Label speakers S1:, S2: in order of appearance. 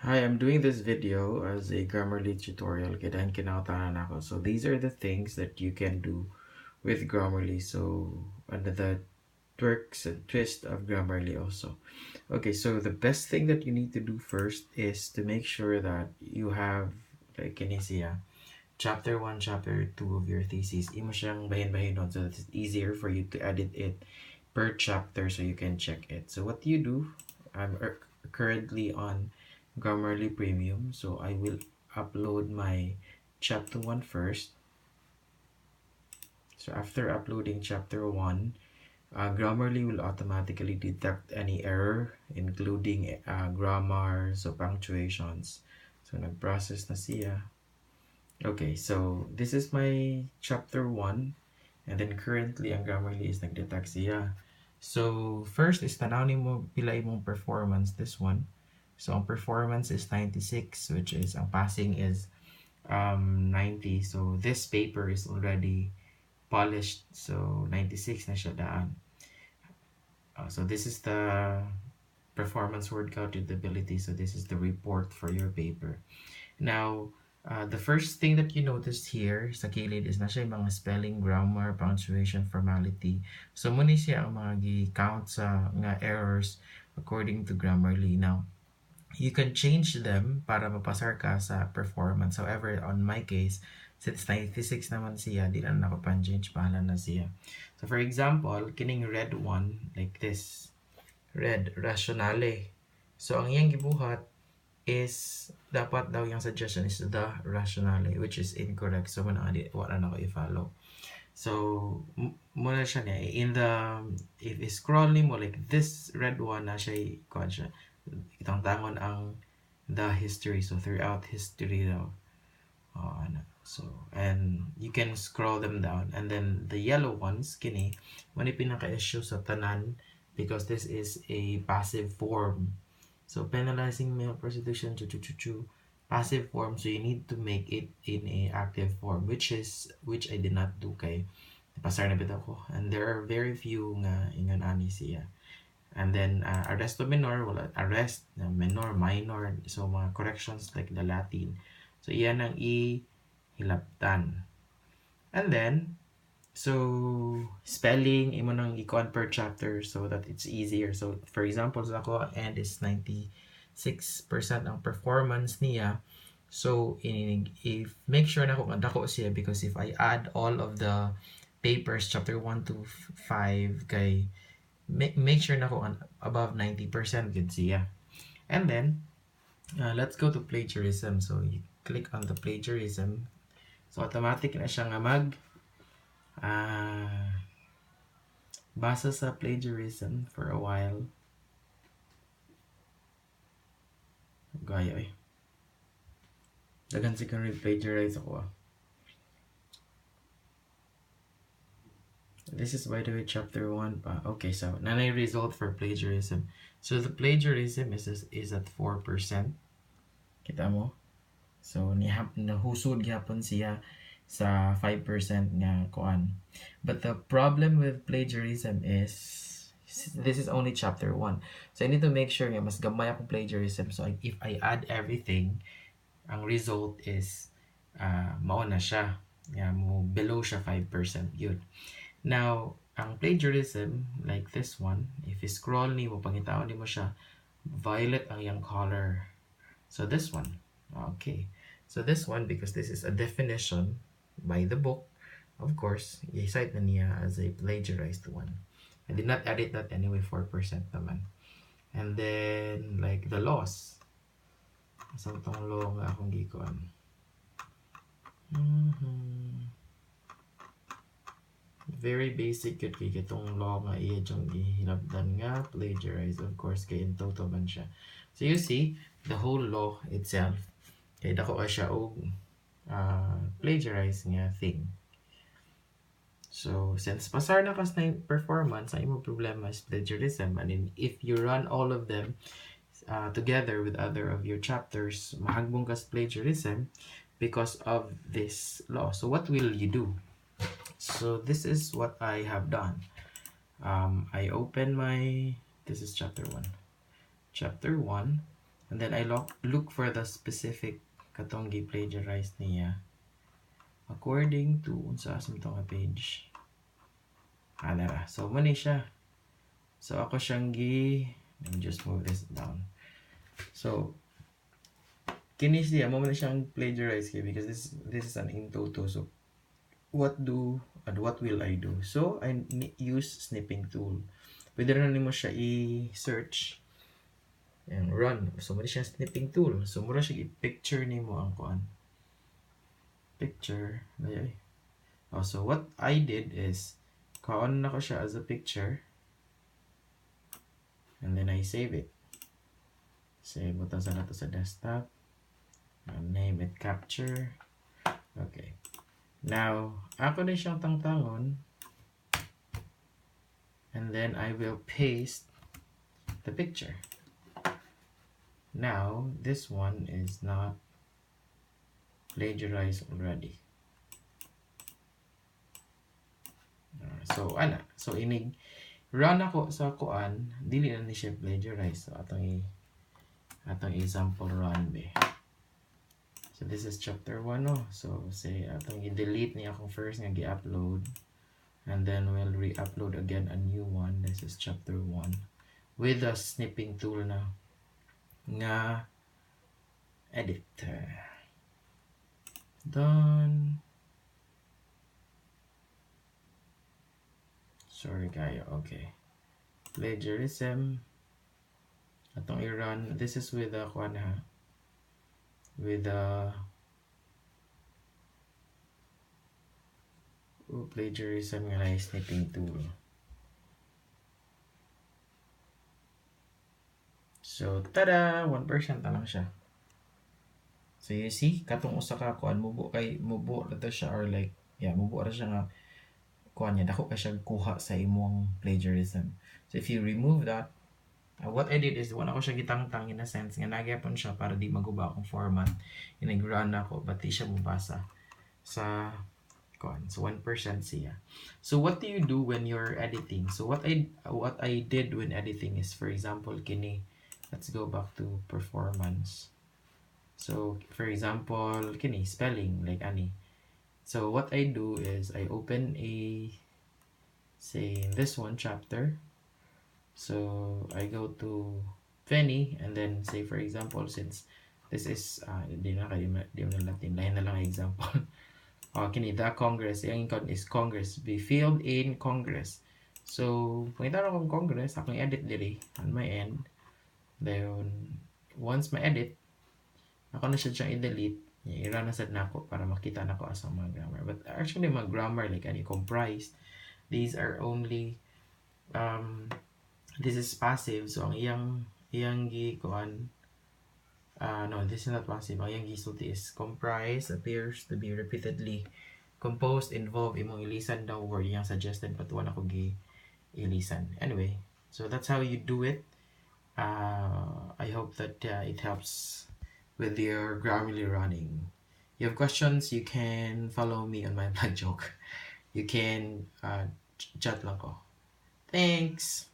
S1: Hi, I'm doing this video as a Grammarly tutorial. Kailan kinautangan ako. So these are the things that you can do with Grammarly. So under the twerks and twist of Grammarly also. Okay, so the best thing that you need to do first is to make sure that you have like kinesiya chapter 1, chapter 2 of your thesis. Imo siyang bahin-bahin nun so that it's easier for you to edit it per chapter so you can check it. So what you do, I'm currently on Grammarly Premium, so I will upload my chapter 1 first. So after uploading chapter 1, Grammarly will automatically detect any error, including grammar, so punctuations. So nag-process na siya. Okay, so this is my chapter 1, and then currently ang Grammarly is nag-detect siya. So first is tanawin mo pila imong performance, this one. So ang performance is 96, which is ang passing is 90. So this paper is already polished, so 96 na siya daan. So this is the performance word count readability. So this is the report for your paper. Now, the first thing that you noticed here sa kilid is na siya yung mga spelling, grammar, punctuation, formality. So, muna siya ang mga gi-count sa nga errors according to Grammarly. Now, you can change them para mapasar ka sa performance. However, on my case, since 96 naman siya, di na ako pan-change, bahala na siya. So, for example, kining red one, like this, red, rationale. So, ang iyang gibuhat is dapat daw yung suggestion is the rationale, which is incorrect. So wala na ako i-follow. So muna siya niya in the if scroll mo like this red one na siya kuan siya itang tangon ang the history, so throughout history daw. So and you can scroll them down, and then the yellow ones kini mani pinaka-issue sa tanan because this is a passive form. So penalizing male prostitution, passive form. So you need to make it in a active form, which I did not do kay pasar na bitaw ko. And there are very few nga ingon ani siya. And then arresto minor, wala arrest, minor, minor. So mga corrections like the Latin. So iyan ang ihilaptan. And then so spelling imo nang ikuan per chapter so that it's easier. So for example sa ako and is 96% ang performance niya. So if make sure na ko dako siya, because if I add all of the papers chapter 1 to 5 kay make sure na ko above 90% good siya. And then let's go to plagiarism. So you click on the plagiarism. So automatic na siya nga mag basa sa plagiarism for a while. Gaya eh. Dagan si kang plagiarize ako. This is by the way chapter 1 pa. Okay, so nanay result for plagiarism. So the plagiarism is at 4%. Kita mo? So nahusod gyapon siya sa 5% nga kuan. But the problem with plagiarism is this is only chapter 1. So I need to make sure nga mas gamay akong plagiarism. So if I add everything, ang result is mao na siya. Mo below siya 5% yun. Now, ang plagiarism like this one, if you scroll ni mo pangitaon mo siya, violet ang yang color. So this one. Okay. So this one, because this is a definition by the book, of course, i-cite na niya as a plagiarized one. I did not edit that anyway, 4% naman. And then, like the laws. Asang tong law nga akong gikuan. Very basic yun kay itong law nga iya dyong gihinabdan nga plagiarize, of course, kay in total man siya. So you see, the whole law itself, kay dako siya og plagiarize nga thing. So, since pasar na kas na performance, ang imong problema is plagiarism. And then, if you run all of them together with other of your chapters, mahagbong kas plagiarism because of this law. So, what will you do? So, this is what I have done. I open my, this is chapter 1. Chapter 1. And then I look for the specific katong gi-plagiarize niya according to unsa asam to nga page. Anara. So mani siya. So ako siyang let me just move this down. So kini siya mo man siyang plagiarize kay because this is an in toto. So what will I do? So I use snipping tool. Pwede rin mo siya i-search and run. So muna siya snipping tool. So mura siya i-picture nimo ang kuan. Picture. Ay. Oh, so what I did is kuan na ko siya as a picture. And then I save it. Save button sa nato sa desktop. I'll name it capture. Okay. Now, ako na siyang tangtangon. And then I will paste the picture. Now, this one is not plagiarized already. So, ana. So, inig run ako sa kuan, dili na ni siya plagiarize. So, atong example run be. So, this is chapter 1, no? So, say, atong i-delete niya akong first nga gi-upload. And then, we'll re-upload again a new one. This is chapter 1. With a snipping tool na nga edit. Done. Sorry kayo. Okay. Plagiarism. Atong i-run. This is with the kuan ha. With the plagiarism nga na snipping tool. So, tada! 1% na lang siya. So, you see, katong usa ka kuan mubo na to siya or like, yeah, mubo ra siya nga kuan niya. Dako ka siya kuha sa imong plagiarism. So, if you remove that, what I did is, wala ko siya gitangtang in a sense, nga nagyapon siya para di maguba akong format. Inag-run ako, but di siya mabasa sa kuan. So, 1% siya. So, what do you do when you're editing? So, what I did when editing is, for example, kini, let's go back to performance. So, for example, kini, spelling, like ani. So, what I do is, I open say, this one chapter. So, I go to Penny, and then, say, for example, since this is, di na Latin, lain na lang example. Kini, the Congress, yung income is Congress, be filled in Congress. So, kung itaro kong Congress, akong edit diri, on my end. Then, once ma-edit, ako na siya siyang i-delete, i-run na sad na ako para makita na ko as mga grammar. But actually, mga grammar, like any comprised, these are only, this is passive. So, ang iyang gikuan, no, this is not passive. Ang iyang gisulti is comprise, appears to be repeatedly composed, involved, imong ilisan daw word yung suggested, but wala ko ilisan. Anyway, so that's how you do it. I hope that it helps with your Grammarly running. You have questions, you can follow me on my blog joke. You can chat lang ko. Thanks!